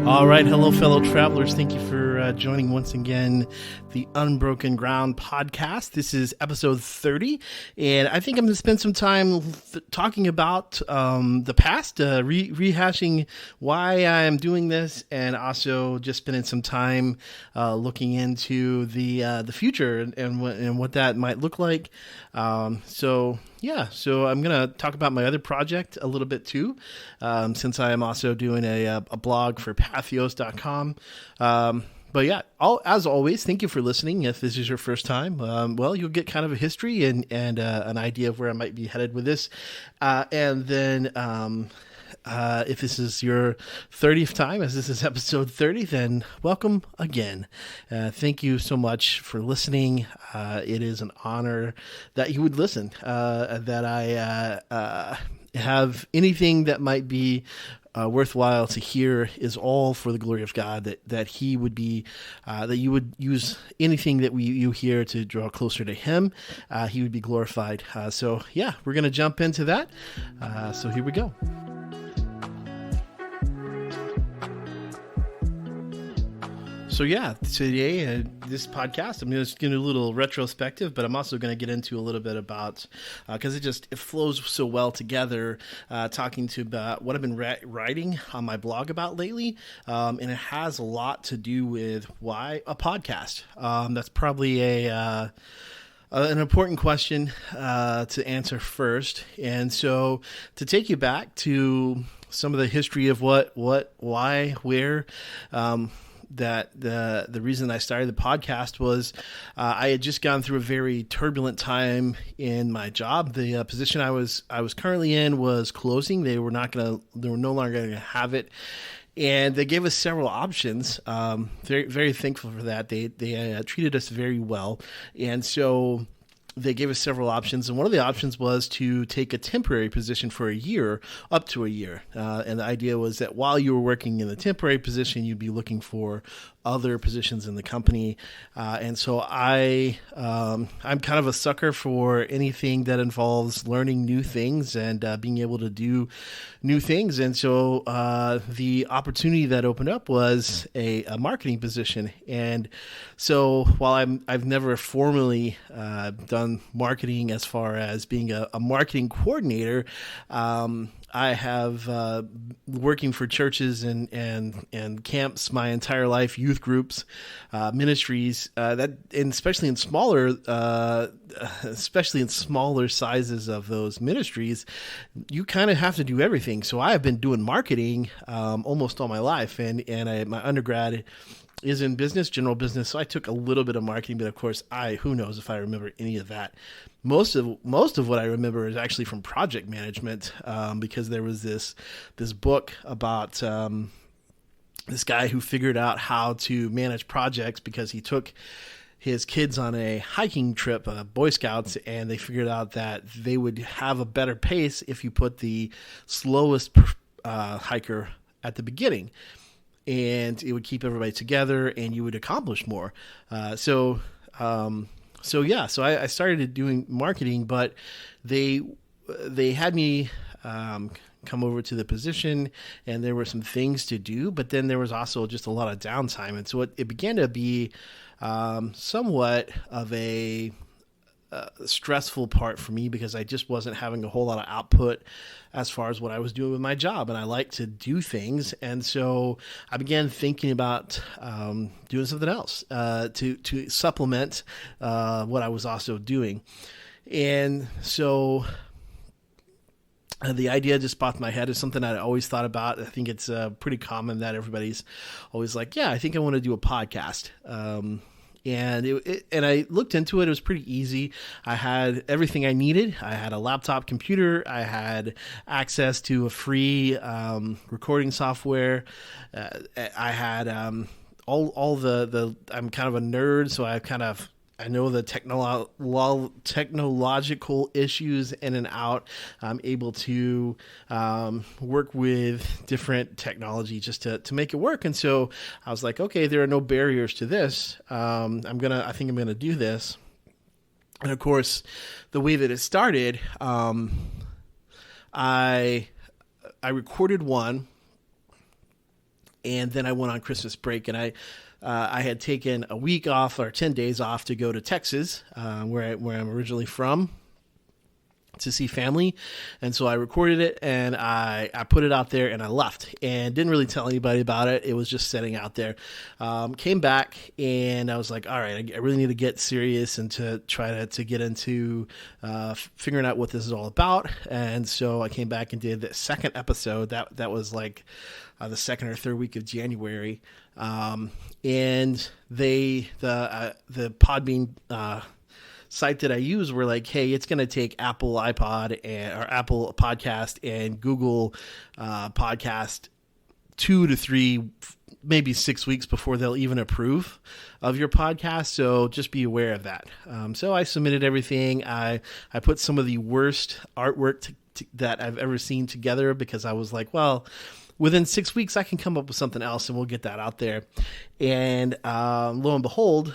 All right. Hello, fellow travelers. Thank you for joining once again the Unbroken Ground podcast. This is episode 30, and I think I'm going to spend some time talking about the past, rehashing why I'm doing this, and also just spending some time looking into the future and what that might look like. So I'm going to talk about my other project a little bit too, since I am also doing a blog for Patheos.com. But yeah, as always, thank you for listening. If this is your first time, you'll get kind of a history and an idea of where I might be headed with this. And then if this is your 30th time, as this is episode 30, then welcome again. Thank you so much for listening. It is an honor that you would listen, that I have anything that might be worthwhile to hear is all for the glory of God, that he would be, that you would use anything that you hear to draw closer to him. He would be glorified. So we're going to jump into that. So here we go. So today, this podcast, I'm just going to do a little retrospective, but I'm also going to get into a little bit about, because it flows so well together, talking to about what I've been writing on my blog about lately, and it has a lot to do with why a podcast. That's probably an important question to answer first, and so to take you back to some of the history of what, why, where. That the reason I started the podcast was I had just gone through a very turbulent time in my job. The position I was currently in was closing. They were no longer going to have it, and they gave us several options. Very, very thankful for that. They treated us very well, and so they gave us several options, and one of the options was to take a temporary position for a year, up to a year. And the idea was that while you were working in the temporary position, you'd be looking for other positions in the company. And so I'm kind of a sucker for anything that involves learning new things and being able to do new things. And so the opportunity that opened up was a marketing position. And so while I've never formally done marketing as far as being a marketing coordinator, I have working for churches and camps my entire life, youth groups, ministries, and especially in smaller sizes of those ministries, you kind of have to do everything. So I have been doing marketing almost all my life, and my undergrad is in business, general business. So I took a little bit of marketing, but of course, who knows if I remember any of that. Most of what I remember is actually from project management, because there was this book about this guy who figured out how to manage projects because he took his kids on a hiking trip, Boy Scouts, and they figured out that they would have a better pace if you put the slowest hiker at the beginning. And it would keep everybody together, and you would accomplish more. So I started doing marketing, but they had me come over to the position, and there were some things to do, but then there was also just a lot of downtime, and so it began to be somewhat of a stressful part for me because I just wasn't having a whole lot of output as far as what I was doing with my job, and I like to do things, and so I began thinking about doing something else to supplement what I was also doing, and so the idea just popped in my head. Is something I always thought about. I think it's pretty common that everybody's always like, yeah, I think I want to do a podcast. And I looked into it. It was pretty easy. I had everything I needed. I had a laptop computer. I had access to a free recording software. I had all the. I'm kind of a nerd, so I know the technological issues in and out. I'm able to work with different technology just to make it work. And so I was like, okay, there are no barriers to this. I think I'm gonna do this. And of course, the way that it started, I recorded one. And then I went on Christmas break, and I had taken a week off or 10 days off to go to Texas, where I'm originally from, to see family. And so I recorded it, and I put it out there, and I left and didn't really tell anybody about it. It was just sitting out there. Came back, and I was like, all right, I really need to get serious and to try to get into figuring out what this is all about. And so I came back and did the second episode. That was like the second or third week of January. And the Podbean site that I use were like, hey, it's going to take Apple iPod or Apple Podcast and Google Podcast 2 to 3, maybe 6 weeks before they'll even approve of your podcast. So just be aware of that. So I submitted everything. I put some of the worst artwork that I've ever seen together, because I was like, well, within 6 weeks, I can come up with something else, and we'll get that out there. And lo and behold,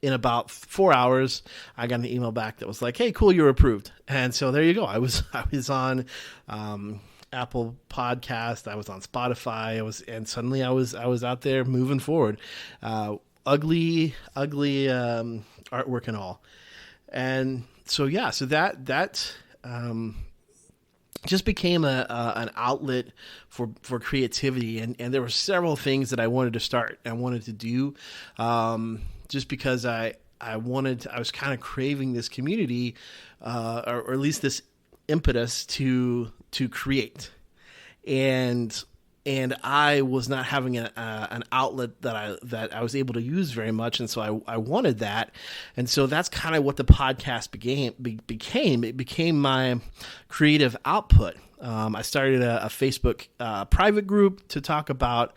in about 4 hours, I got an email back that was like, hey, cool, you're approved. And so there you go. I was on Apple Podcast. I was on Spotify. And suddenly I was out there moving forward. Ugly artwork and all. And so, yeah, so that just became an outlet for creativity. And there were several things that I wanted to start and wanted to do. Just because I was kind of craving this community, or at least this impetus to create, and I was not having an outlet that I was able to use very much, and so I wanted that, and so that's kind of what the podcast became. It became my creative output. I started a Facebook private group to talk about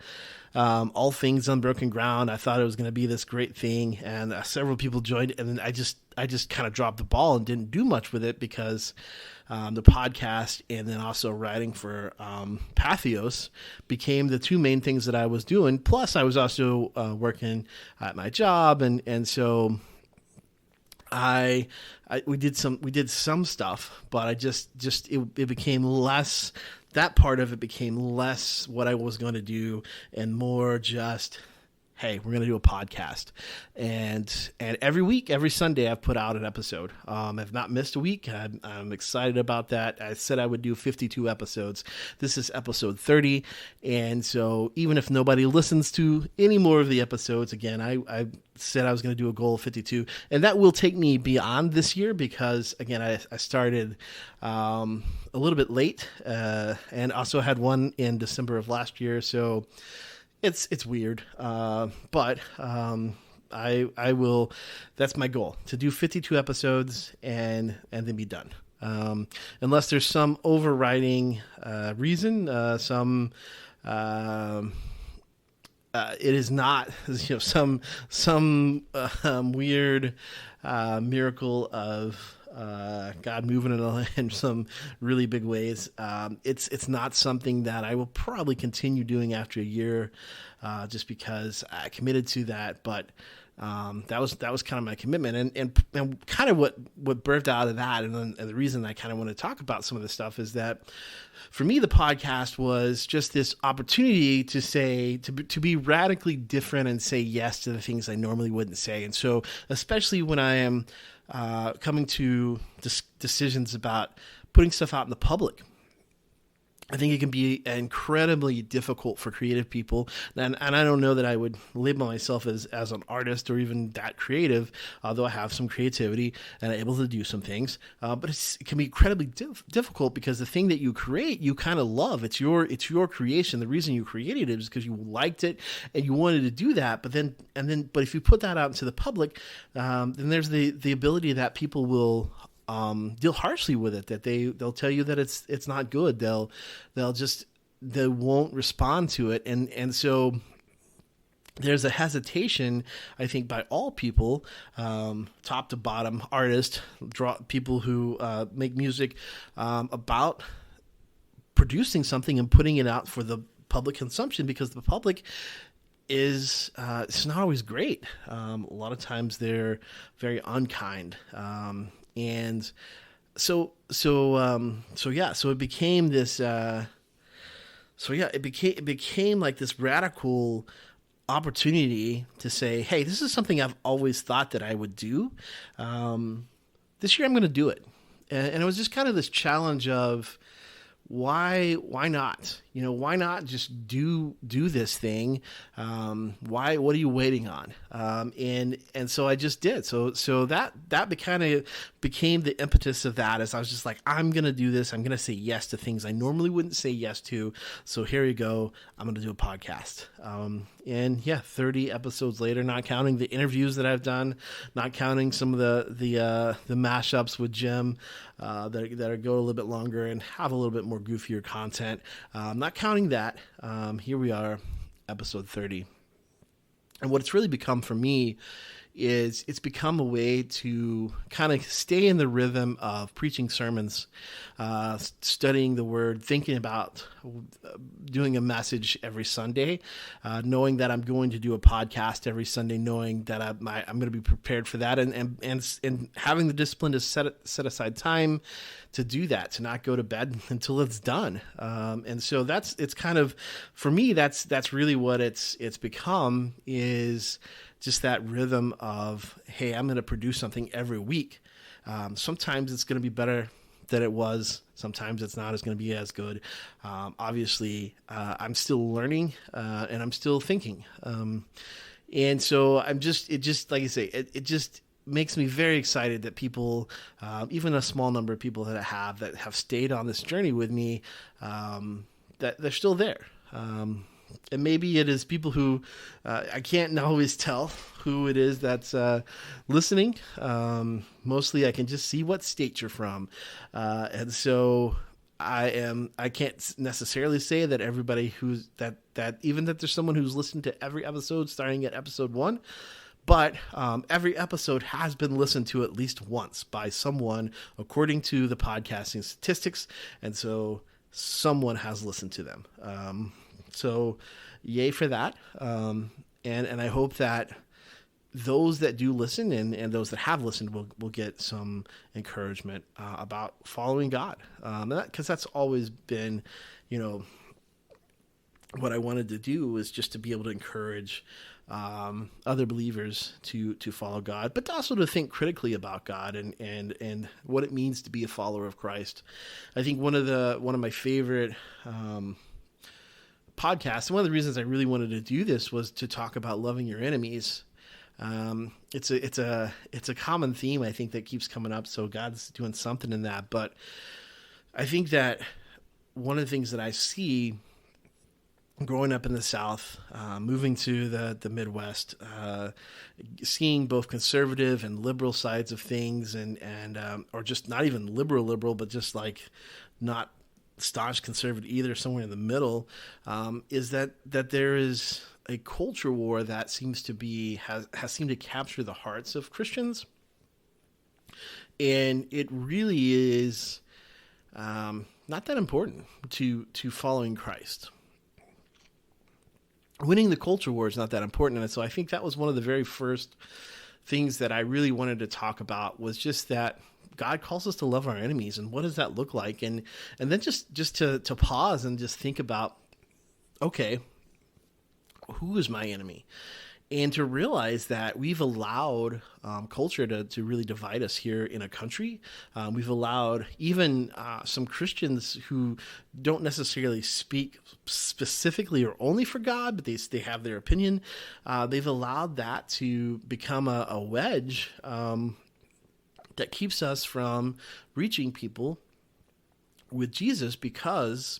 all things Unbroken Ground. I thought it was going to be this great thing, and several people joined, and then I just kind of dropped the ball and didn't do much with it, because the podcast and then also writing for Patheos became the two main things that I was doing. Plus, I was also working at my job, and so we did some stuff, but it became less. That part of it became less what I was going to do and more just, hey, we're going to do a podcast. And every week, every Sunday, I've put out an episode. I've not missed a week. I'm excited about that. I said I would do 52 episodes. This is episode 30. And so even if nobody listens to any more of the episodes, again, I said I was going to do a goal of 52. And that will take me beyond this year, because, again, I started a little bit late and also had one in December of last year. So it's weird, but I will. That's my goal, to do 52 episodes and then be done. Unless there's some overriding reason, it is not, some weird miracle of God moving in some really big ways. It's not something that I will probably continue doing after a year, just because I committed to that. But that was kind of my commitment, and kind of what birthed out of that, and the reason I kind of want to talk about some of this stuff is that for me, the podcast was just this opportunity to be radically different and say yes to the things I normally wouldn't say. And so, especially when I am coming to decisions about putting stuff out in the public, I think it can be incredibly difficult for creative people. And I don't know that I would label myself as an artist or even that creative, although I have some creativity and I'm able to do some things. But it can be incredibly difficult, because the thing that you create, you kind of love. It's your creation. The reason you created it is because you liked it and you wanted to do that. But if you put that out into the public, then there's the ability that people will deal harshly with it, that they'll tell you that it's not good. They won't respond to it. And so there's a hesitation, I think, by all people, top to bottom, artists, people who make music, about producing something and putting it out for the public consumption, because the public is it's not always great. A lot of times they're very unkind. And so it became this So yeah, it became like this radical opportunity to say, hey, this is something I've always thought that I would do. This year I'm going to do it. And it was just kind of this challenge of, why not? Why not just do this thing? What are you waiting on? And so I just did. So that kind of became the impetus of that, as I was just like, I'm gonna do this. I'm gonna say yes to things I normally wouldn't say yes to. So here you go. I'm gonna do a podcast. And yeah, 30 episodes later, not counting the interviews that I've done, not counting some of the mashups with Jim that go a little bit longer and have a little bit more goofier content. Not counting that, here we are, episode 30. And what it's really become for me is it's become a way to kind of stay in the rhythm of preaching sermons, studying the word, thinking about doing a message every Sunday, knowing that I'm going to do a podcast every Sunday, knowing that I'm going to be prepared for that, and having the discipline to set aside time to do that, to not go to bed until it's done. And so it's kind of, for me, that's really what it's become, is just that rhythm of, hey, I'm going to produce something every week. Sometimes it's going to be better than it was. Sometimes it's not going to be as good. Obviously, I'm still learning and I'm still thinking. And so it just, like I say, it just makes me very excited that people, even a small number of people that have stayed on this journey with me, that they're still there. And maybe it is people who I can't always tell who it is that's listening. Mostly I can just see what state you're from. And so I can't necessarily say that everybody who's even that there's someone who's listened to every episode starting at episode 1. But every episode has been listened to at least once by someone, according to the podcasting statistics. And so someone has listened to them. So yay for that. And I hope that those that do listen and those that have listened will get some encouragement about following God. Because that's always been, what I wanted to do, was just to be able to encourage other believers to follow God, but also to think critically about God and what it means to be a follower of Christ. I think one of my favorite podcasts, and one of the reasons I really wanted to do this, was to talk about loving your enemies. It's a common theme, I think, that keeps coming up. So God's doing something in that. But I think that one of the things that I see growing up in the South, moving to the Midwest, seeing both conservative and liberal sides of things, and or just not even liberal, but just like not staunch conservative either, somewhere in the middle, is that there is a culture war that seems to has seemed to capture the hearts of Christians, and it really is not that important to following Christ. Winning the culture war is not that important. And so I think that was one of the very first things that I really wanted to talk about, was just that God calls us to love our enemies. And what does that look like? And then just to pause and just think about, okay, who is my enemy? And to realize that we've allowed culture to really divide us here in a country. We've allowed even some Christians who don't necessarily speak specifically or only for God, but they have their opinion. They've allowed that to become a wedge that keeps us from reaching people with Jesus, because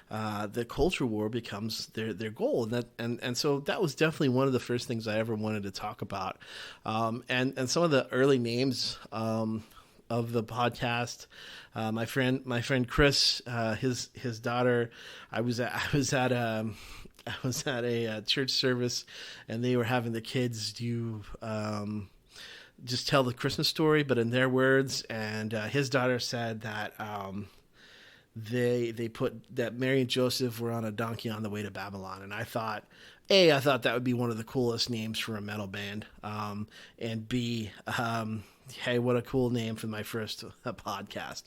the culture war becomes their goal, and so that was definitely one of the first things I ever wanted to talk about. And some of the early names of the podcast, my friend Chris, his daughter. I was at a church service, and they were having the kids do just tell the Christmas story, but in their words. And his daughter said that they put that Mary and Joseph were on a donkey on the way to Babylon. And I thought that would be one of the coolest names for a metal band. And B, hey, what a cool name for my first podcast.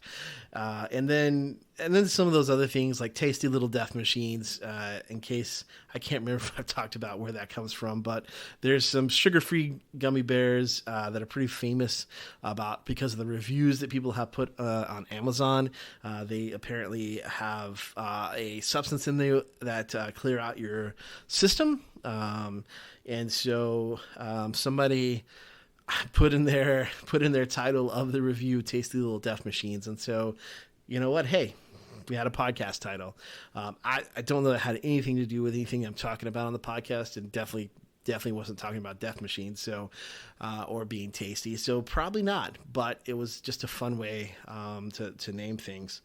And then some of those other things like tasty little death machines, in case I can't remember if I've talked about where that comes from, but there's some sugar-free gummy bears that are pretty famous because of the reviews that people have put on Amazon. They apparently have a substance in there that clear out your system. And so somebody put in their title of the review, tasty little death machines. And so, you know what? Hey, we had a podcast title. I don't know that it had anything to do with anything I'm talking about on the podcast, and definitely wasn't talking about death machines. So, or being tasty. So probably not, but it was just a fun way, to name things.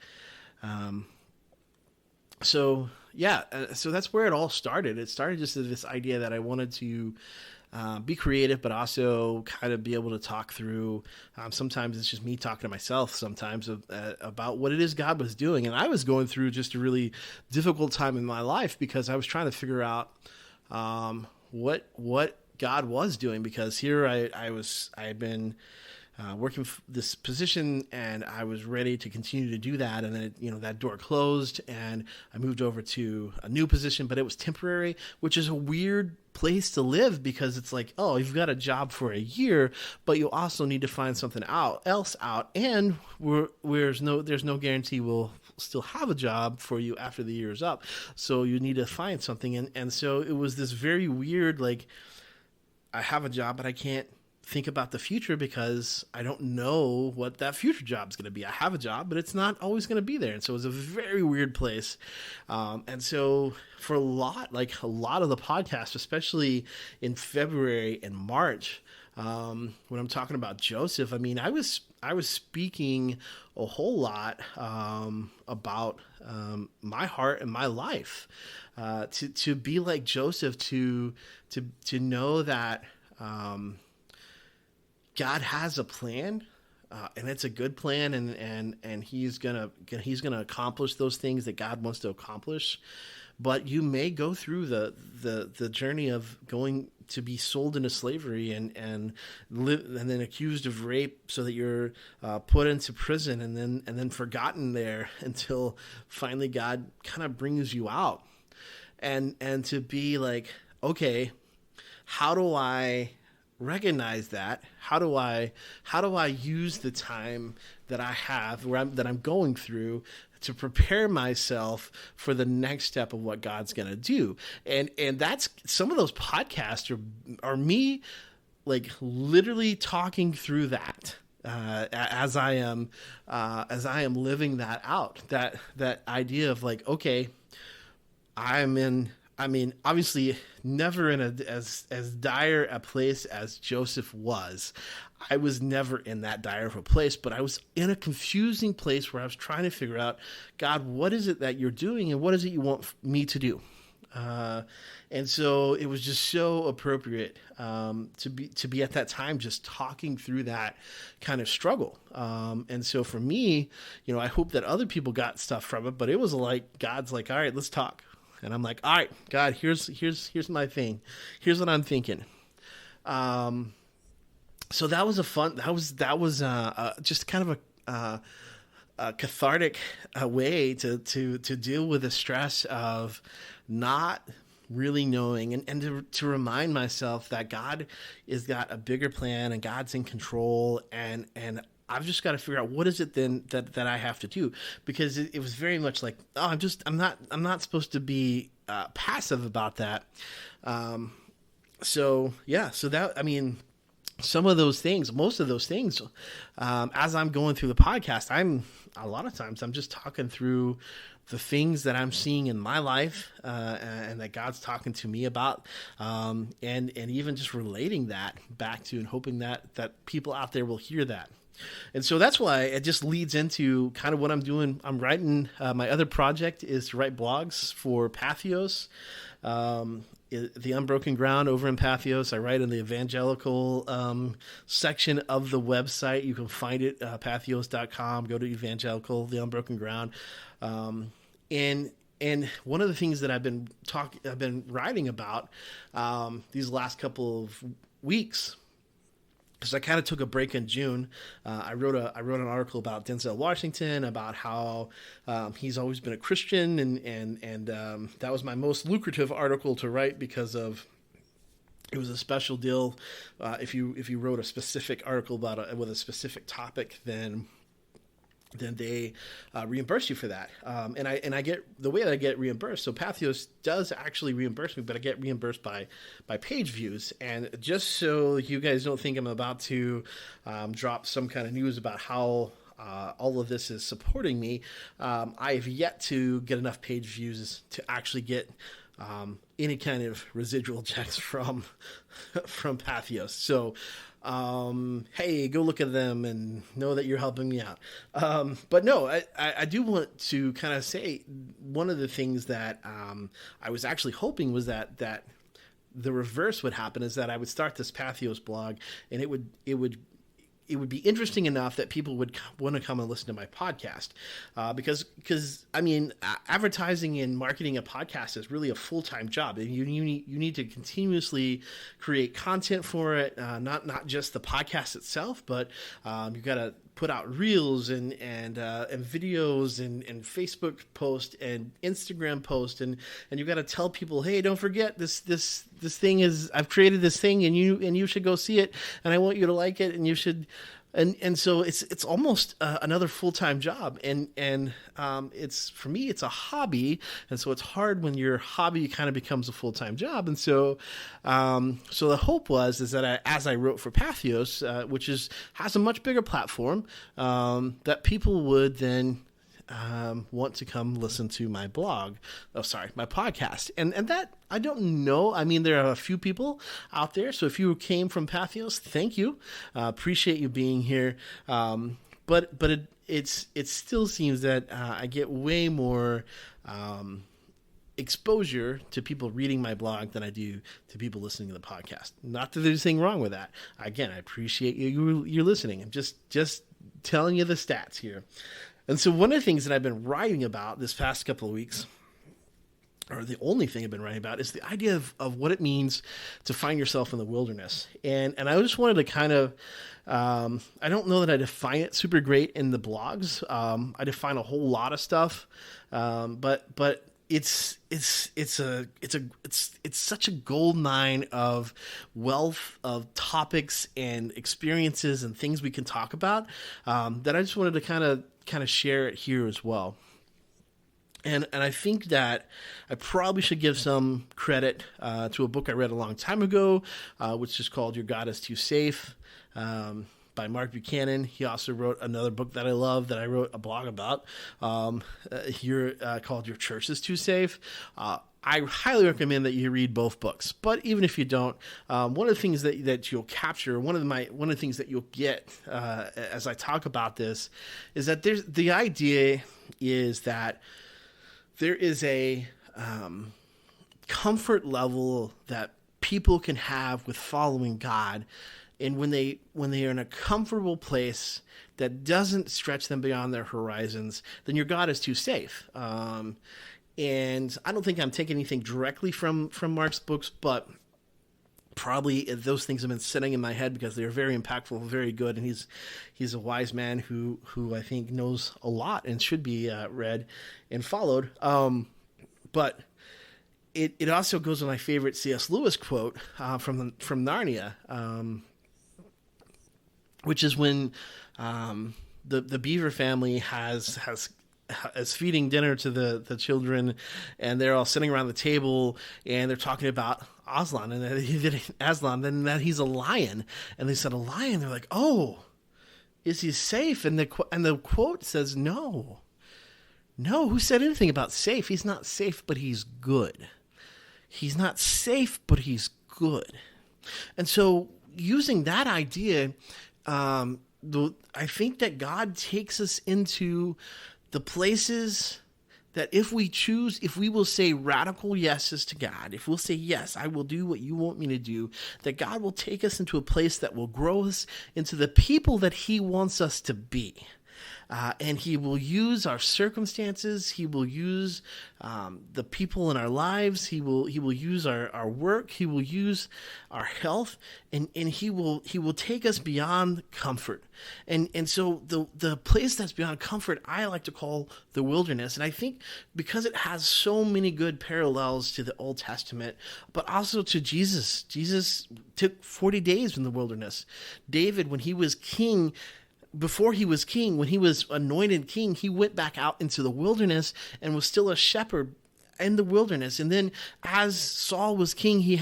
So that's where it all started. It started just as this idea that I wanted to be creative, but also kind of be able to talk through. Sometimes it's just me talking to myself sometimes about what it is God was doing. And I was going through just a really difficult time in my life because I was trying to figure out what God was doing, because here I had been working this position, and I was ready to continue to do that. And then, that door closed, and I moved over to a new position, but it was temporary, which is a weird place to live, because it's like, oh, you've got a job for a year, but you also need to find something else out. And there's no guarantee we'll still have a job for you after the year is up. So you need to find something. And so it was this very weird, like, I have a job, but I can't think about the future because I don't know what that future job is going to be. I have a job, but it's not always going to be there. And so it was a very weird place. And so for a lot of the podcast, especially in February and March, when I'm talking about Joseph, I mean, I was speaking a whole lot about my heart and my life, to be like Joseph, to know that God has a plan, and it's a good plan, and he's gonna accomplish those things that God wants to accomplish. But you may go through the journey of going to be sold into slavery and live, and then accused of rape, so that you're put into prison and then forgotten there until finally God kind of brings you out, and to be like, okay, how do I recognize that? How do I use the time that I have that I'm going through to prepare myself for the next step of what God's going to do? And that's, some of those podcasts are me, like, literally talking through that. As I am living that out, that idea of like, okay, obviously never in as dire a place as Joseph was. I was never in that dire of a place, but I was in a confusing place where I was trying to figure out, God, what is it that you're doing, and what is it you want me to do? And so it was just so appropriate to be at that time just talking through that kind of struggle. And so for me, I hope that other people got stuff from it, but it was like God's like, all right, let's talk. And I'm like, all right, God, here's my thing. Here's what I'm thinking. So that was just kind of a cathartic way to deal with the stress of not really knowing, and to remind myself that God has got a bigger plan, and God's in control, and I've just got to figure out what is it then that I have to do, because it was very much like, oh, I'm not supposed to be passive about that. So that, I mean, some of those things, most of those things, as I'm going through the podcast, a lot of times I'm just talking through the things that I'm seeing in my life, and that God's talking to me about, and even just relating that back to, and hoping that people out there will hear that. And so that's why it just leads into kind of what I'm doing. I'm writing, my other project is to write blogs for Patheos, the Unbroken Ground over in Patheos. I write in the evangelical section of the website. You can find it, patheos.com. Go to evangelical, the Unbroken Ground. And one of the things that I've been writing about these last couple of weeks, I kind of took a break in June. I wrote an article about Denzel Washington, about how he's always been a Christian, and that was my most lucrative article to write because of it was a special deal. If you wrote a specific article about with a specific topic, then they reimburse you for that. And I get the way that I get reimbursed. So Patheos does actually reimburse me, but I get reimbursed by page views. And just so you guys don't think I'm about to drop some kind of news about how all of this is supporting me, I have yet to get enough page views to actually get any kind of residual checks from Patheos. So hey, go look at them and know that you're helping me out. But no, I do want to kind of say one of the things that I was actually hoping was that the reverse would happen, is that I would start this Patheos blog, and it would be interesting enough that people would want to come and listen to my podcast, because I mean, advertising and marketing a podcast is really a full-time job, and you need to continuously create content for it, not just the podcast itself, but you've got to put out reels and videos and Facebook posts and Instagram posts, and you got to tell people, hey, don't forget this thing is, I've created this thing, and you should go see it, and I want you to like it, and you should. And so it's almost another full-time job, and it's, for me, it's a hobby, and so it's hard when your hobby kind of becomes a full-time job. And so so the hope is that as I wrote for Patheos, which has a much bigger platform, that people would then want to come listen to my my podcast. And that, I don't know. I mean, there are a few people out there. So if you came from Patheos, thank you. Appreciate you being here. But it still seems that I get way more exposure to people reading my blog than I do to people listening to the podcast. Not that there's anything wrong with that. Again, I appreciate you're listening. I'm just telling you the stats here. And so one of the things that I've been writing about this past couple of weeks, or the only thing I've been writing about, is the idea of what it means to find yourself in the wilderness. And I just wanted to kind of, I don't know that I define it super great in the blogs. I define a whole lot of stuff, but it's such a gold mine of wealth of topics and experiences and things we can talk about, that I just wanted to kind of share it here as well. And I think that I probably should give some credit to a book I read a long time ago, which is called Your God is Too Safe, by Mark Buchanan. He also wrote another book that I love, that I wrote a blog about, called Your Church is Too Safe. I highly recommend that you read both books. But even if you don't, one of the things that you'll capture, one of the things that you'll get as I talk about this, is that the idea is that there is a comfort level that people can have with following God, and when they are in a comfortable place that doesn't stretch them beyond their horizons, then your God is too safe. And I don't think I'm taking anything directly from Mark's books, but probably those things have been sitting in my head because they're very impactful, very good, and he's a wise man who I think knows a lot and should be read and followed. But it also goes with my favorite C.S. Lewis quote from Narnia, which is when the Beaver family is feeding dinner to the children, and they're all sitting around the table, and they're talking about Aslan, and that he's a lion. And they said, a lion? They're like, oh, is he safe? And the quote says, no, who said anything about safe? He's not safe, but he's good. He's not safe, but he's good. And so using that idea, I think that God takes us into the places that if we will say radical yeses to God, if we'll say, yes, I will do what you want me to do, that God will take us into a place that will grow us into the people that he wants us to be. And he will use our circumstances. He will use the people in our lives. He will use our work. He will use our health, and he will take us beyond comfort. And so the place that's beyond comfort, I like to call the wilderness. And I think because it has so many good parallels to the Old Testament, but also to Jesus. Jesus took 40 days in the wilderness. David, when he was king, before he was king, when he was anointed king, he went back out into the wilderness and was still a shepherd in the wilderness. And then as Saul was king, David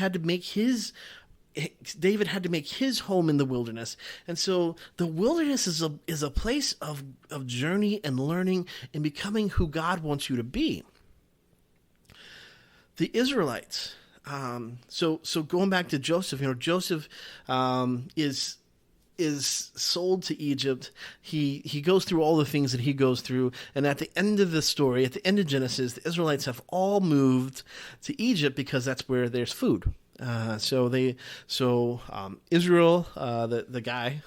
had to make his home in the wilderness. And so the wilderness is a place of journey and learning and becoming who God wants you to be. The Israelites. So going back to Joseph, Joseph is sold to Egypt. He goes through all the things that he goes through, and at the end of the story, at the end of Genesis, the Israelites have all moved to Egypt because that's where there's food. Israel, the guy,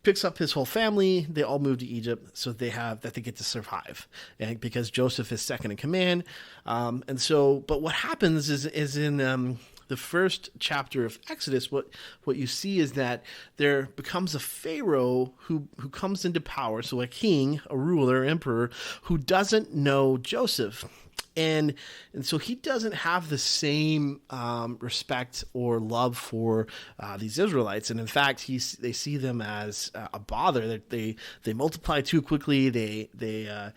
picks up his whole family. They all move to Egypt, so they get to survive, and because Joseph is second in command. But what happens is in the first chapter of Exodus, what you see is that there becomes a Pharaoh who comes into power, so a king, a ruler, emperor, who doesn't know Joseph. And so he doesn't have the same respect or love for these Israelites, and in fact, they see them as a bother. They multiply too quickly. They're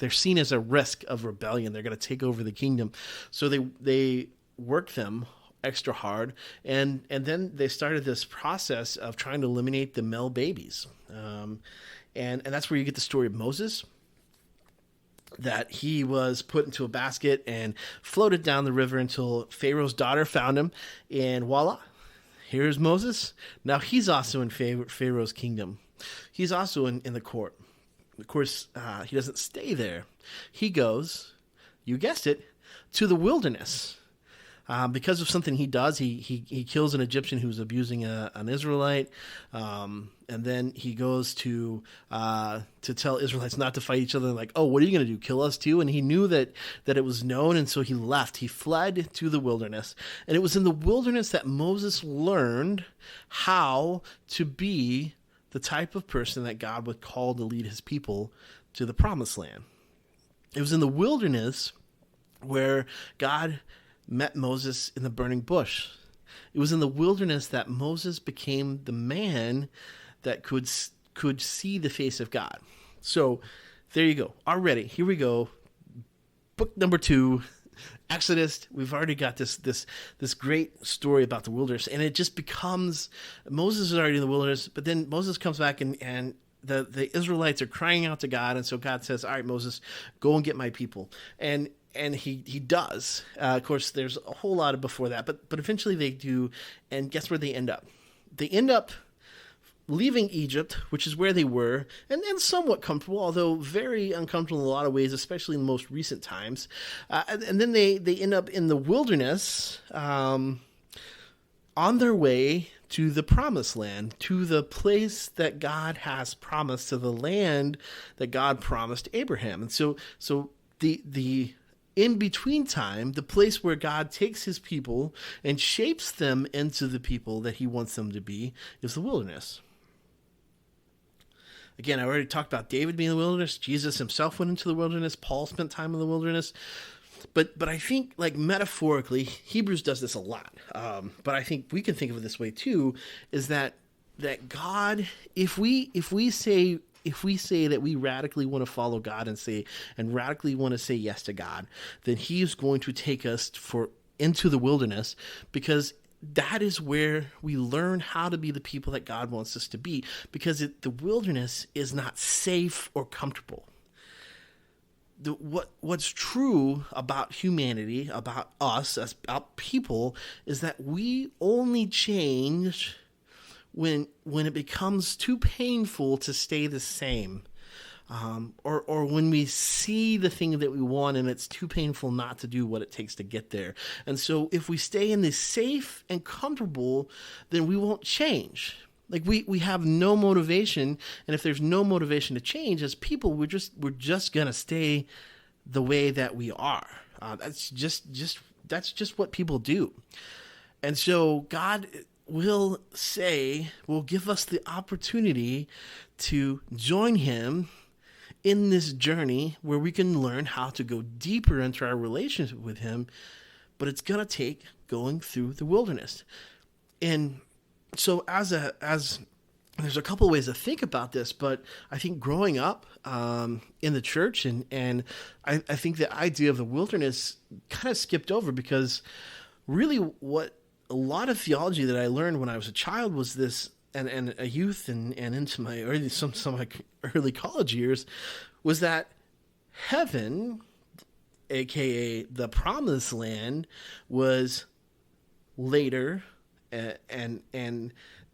seen as a risk of rebellion. They're going to take over the kingdom, so they work them extra hard, and then they started this process of trying to eliminate the male babies, and that's where you get the story of Moses. That he was put into a basket and floated down the river until Pharaoh's daughter found him, and voila, here's Moses. Now he's also in Pharaoh's kingdom. He's also in the court. Of course, he doesn't stay there. He goes, you guessed it, to the wilderness. Because of something he does, he kills an Egyptian who's abusing an Israelite, and then he goes to tell Israelites not to fight each other. Like, oh, what are you going to do? Kill us too? And he knew that it was known, and so he left. He fled to the wilderness, and it was in the wilderness that Moses learned how to be the type of person that God would call to lead his people to the promised land. It was in the wilderness where God met Moses in the burning bush. It was in the wilderness that Moses became the man that could see the face of God. So there you go. Already, here we go. Book number 2, Exodus. We've already got this great story about the wilderness, and it just becomes Moses is already in the wilderness, but then Moses comes back and the Israelites are crying out to God, and so God says, "All right, Moses, go and get my people." And he does. Of course, there's a whole lot of before that, but eventually they do. And guess where they end up? They end up leaving Egypt, which is where they were, and somewhat comfortable, although very uncomfortable in a lot of ways, especially in the most recent times. And then they end up in the wilderness on their way to the promised land, to the place that God has promised, to the land that God promised Abraham. And so the in-between time, the place where God takes his people and shapes them into the people that he wants them to be, is the wilderness. Again, I already talked about David being in the wilderness. Jesus himself went into the wilderness. Paul spent time in the wilderness. But I think, like, metaphorically, Hebrews does this a lot. But I think we can think of it this way too: is that God, if we say that we radically want to follow God and radically want to say yes to God, then he is going to take us into the wilderness, because that is where we learn how to be the people that God wants us to be, because the wilderness is not safe or comfortable. What's true about humanity, about us, about people, is that we only change when it becomes too painful to stay the same, or when we see the thing that we want and it's too painful not to do what it takes to get there. And so if we stay in the safe and comfortable, then we won't change. Like we have no motivation, and if there's no motivation to change as people, we're just gonna stay the way that we are. That's just what people do. And so God will give us the opportunity to join him in this journey where we can learn how to go deeper into our relationship with him, but it's going to take going through the wilderness. And so as there's a couple ways to think about this, but I think growing up in the church and I think the idea of the wilderness kind of skipped over, because really what a lot of theology that I learned when I was a child was this, and a youth and into my some of my early college years, was that heaven, aka the promised land, was later, and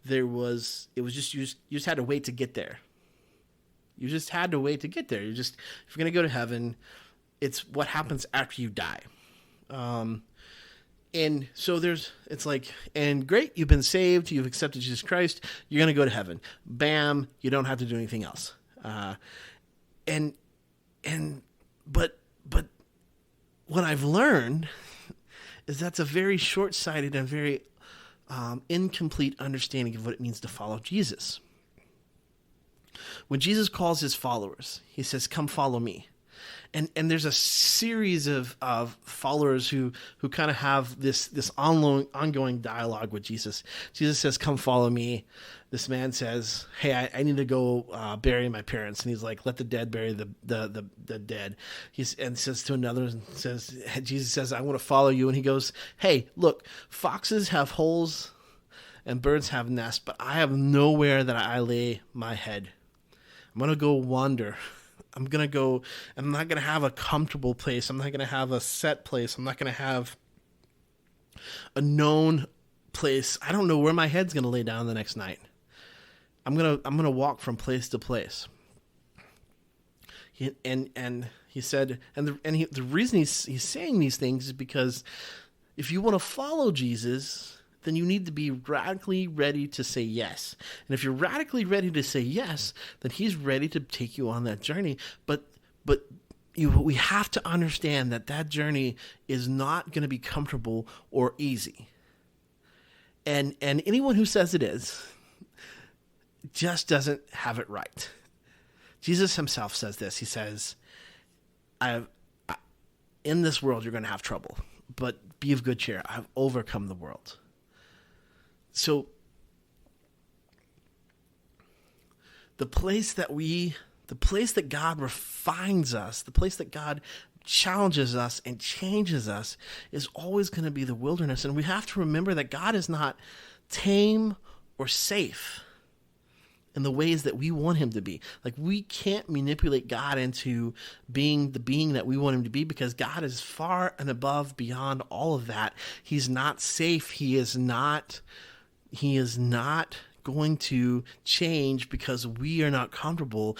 it was just you just had to wait to get there. You just had to wait to get there. If you're gonna go to heaven, it's what happens after you die. And so it's like, and great, you've been saved, you've accepted Jesus Christ, you're going to go to heaven. Bam, you don't have to do anything else. But what I've learned is that's a very short-sighted and very incomplete understanding of what it means to follow Jesus. When Jesus calls his followers, he says, "Come follow me." And there's a series of followers who kind of have this ongoing dialogue with Jesus. Jesus says, "Come follow me." This man says, "Hey, I need to go bury my parents." And he's like, "Let the dead bury the dead." And says to another, Jesus says, "I want to follow you." And he goes, "Hey, look, foxes have holes and birds have nests, but I have nowhere that I lay my head. I'm going to go wander. I'm not going to have a comfortable place. I'm not going to have a set place. I'm not going to have a known place. I don't know where my head's going to lay down the next night. I'm going to walk from place to place." He said, the reason he's saying these things is because if you want to follow Jesus, then you need to be radically ready to say yes. And if you're radically ready to say yes, then he's ready to take you on that journey. But we have to understand that journey is not going to be comfortable or easy. And anyone who says it is just doesn't have it right. Jesus himself says this. He says, in this world you're going to have trouble, but be of good cheer. I've overcome the world. So the place that God refines us, the place that God challenges us and changes us is always going to be the wilderness. And we have to remember that God is not tame or safe in the ways that we want him to be. Like, we can't manipulate God into being the being that we want him to be, because God is far and above beyond all of that. He's not safe. He is not going to change because we are not comfortable,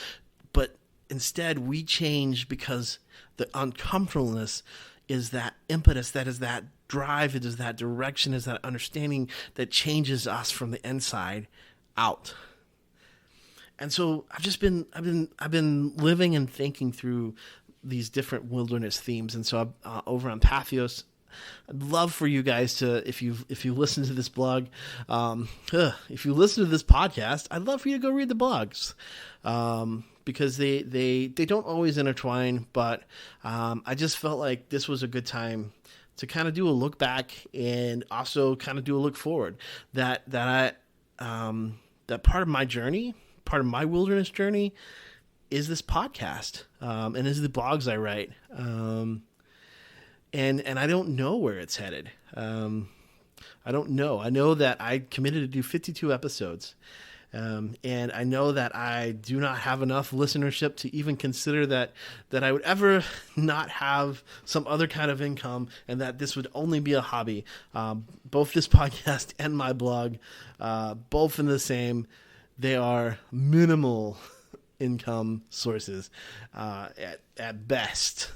but instead we change because the uncomfortableness is that impetus, that is that drive, it is that direction, is that understanding that changes us from the inside out. And so I've been living and thinking through these different wilderness themes. And so over on Patheos, I'd love for you guys to, if you listen to this blog, if you listen to this podcast, I'd love for you to go read the blogs, because they don't always intertwine. But I just felt like this was a good time to kind of do a look back and also kind of do a look forward. That part of my journey, part of my wilderness journey, is this podcast, and is the blogs I write. And I don't know where it's headed. I don't know. I know that I committed to do 52 episodes. And I know that I do not have enough listenership to even consider that I would ever not have some other kind of income, and that this would only be a hobby. Both this podcast and my blog, both in the same, they are minimal income sources at best.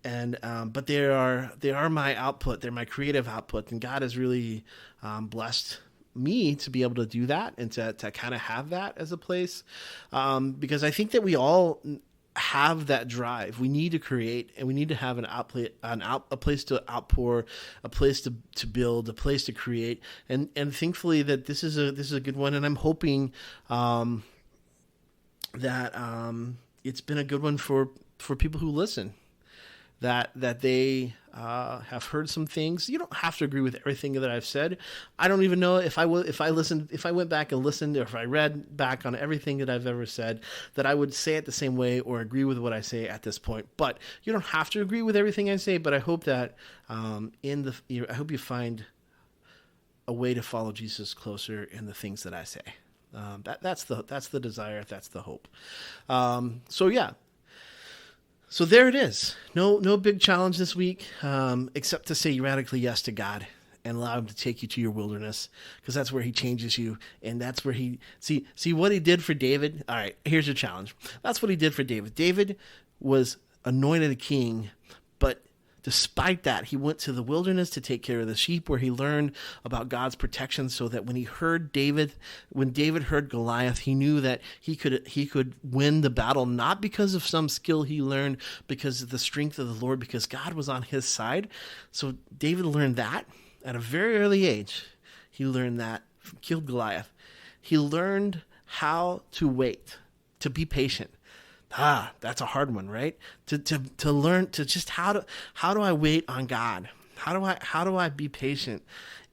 And but they are my output. They're my creative output, and God has really blessed me to be able to do that and to kind of have that as a place, because I think that we all have that drive. We need to create, and we need to have a place to outpour, a place to build, a place to create, and thankfully that this is a good one, and I'm hoping that it's been a good one for people who listen, that they have heard some things. You don't have to agree with everything that I've said. I don't even know if I went back and listened, or if I read back on everything that I've ever said, that I would say it the same way or agree with what I say at this point. But you don't have to agree with everything I say. But I hope that I hope you find a way to follow Jesus closer in the things that I say. That's the desire. That's the hope. So yeah. So there it is. No big challenge this week, except to say radically yes to God and allow him to take you to your wilderness, because that's where he changes you. And that's where he see what he did for David. All right, here's your challenge. That's what he did for David. David was anointed a king, but despite that, he went to the wilderness to take care of the sheep, where he learned about God's protection, so that when David heard Goliath, he knew that he could win the battle, not because of some skill he learned, because of the strength of the Lord, because God was on his side. So David learned that at a very early age. He learned that, killed Goliath. He learned how to wait, to be patient. That's a hard one, right? To learn to just how do I wait on God? How do I be patient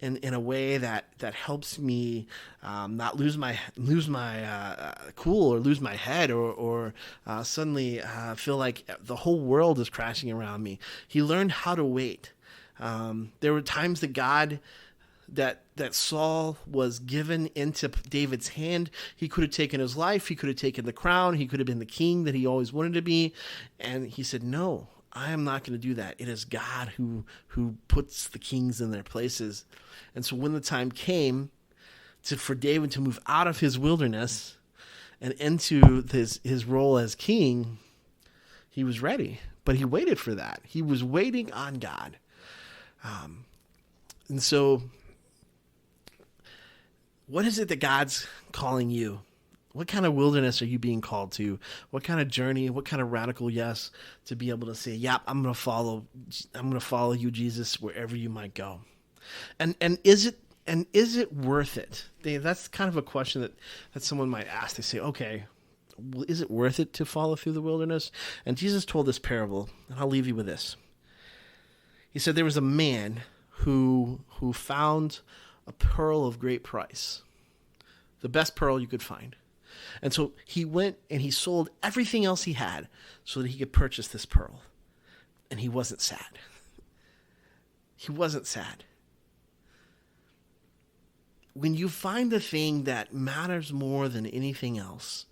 in a way that helps me not lose my cool, or lose my head, or suddenly feel like the whole world is crashing around me. He learned how to wait. There were times that Saul was given into David's hand. He could have taken his life. He could have taken the crown. He could have been the king that he always wanted to be. And he said, no, I am not going to do that. It is God who puts the kings in their places. And so when the time came for David to move out of his wilderness and into his role as king, he was ready. But he waited for that. He was waiting on God. And so, what is it that God's calling you? What kind of wilderness are you being called to? What kind of journey? What kind of radical yes to be able to say, "Yeah, I'm going to follow you, Jesus, wherever you might go." And is it worth it? That's kind of a question that someone might ask. They say, "Okay, well, is it worth it to follow through the wilderness?" And Jesus told this parable, and I'll leave you with this. He said there was a man who found a pearl of great price, the best pearl you could find. And so he went and he sold everything else he had so that he could purchase this pearl. And he wasn't sad. He wasn't sad. When you find the thing that matters more than anything else,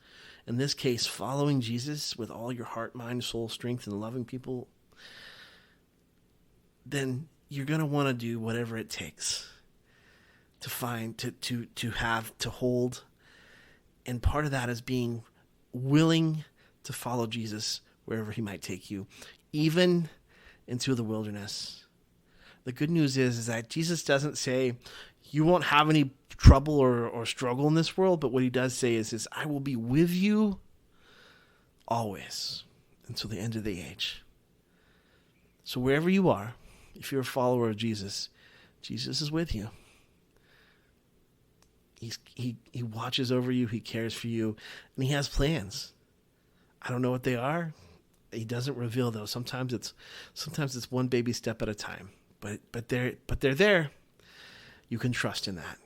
in this case, following Jesus with all your heart, mind, soul, strength, and loving people, then you're going to want to do whatever it takes to find, to have, to hold. And part of that is being willing to follow Jesus wherever he might take you, even into the wilderness. The good news is that Jesus doesn't say you won't have any trouble or struggle in this world, but what he does say is I will be with you always until the end of the age. So wherever you are, if you're a follower of Jesus, Jesus is with you. He watches over you. He cares for you, and he has plans. I don't know what they are. He doesn't reveal those. Sometimes it's one baby step at a time. But they're there. You can trust in that.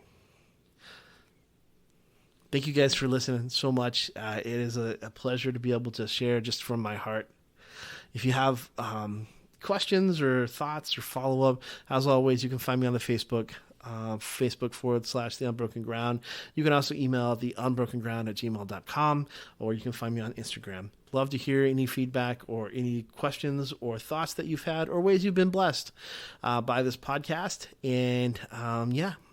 Thank you guys for listening so much. It is a pleasure to be able to share just from my heart. If you have questions or thoughts or follow-up, as always, you can find me on the Facebook. Facebook.com/The Unbroken Ground. You can also email theunbrokenground@gmail.com, or you can find me on Instagram. Love to hear any feedback or any questions or thoughts that you've had or ways you've been blessed by this podcast. And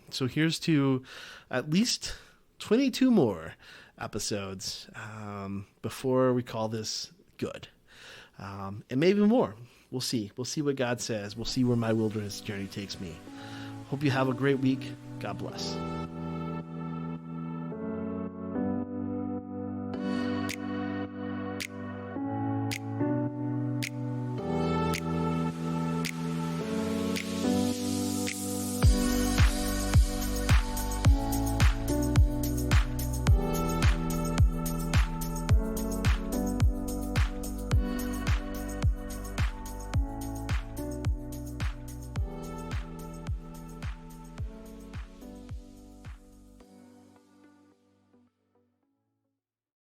so here's to at least 22 more episodes before we call this good. And maybe more. We'll see. We'll see what God says. We'll see where my wilderness journey takes me. Hope you have a great week. God bless.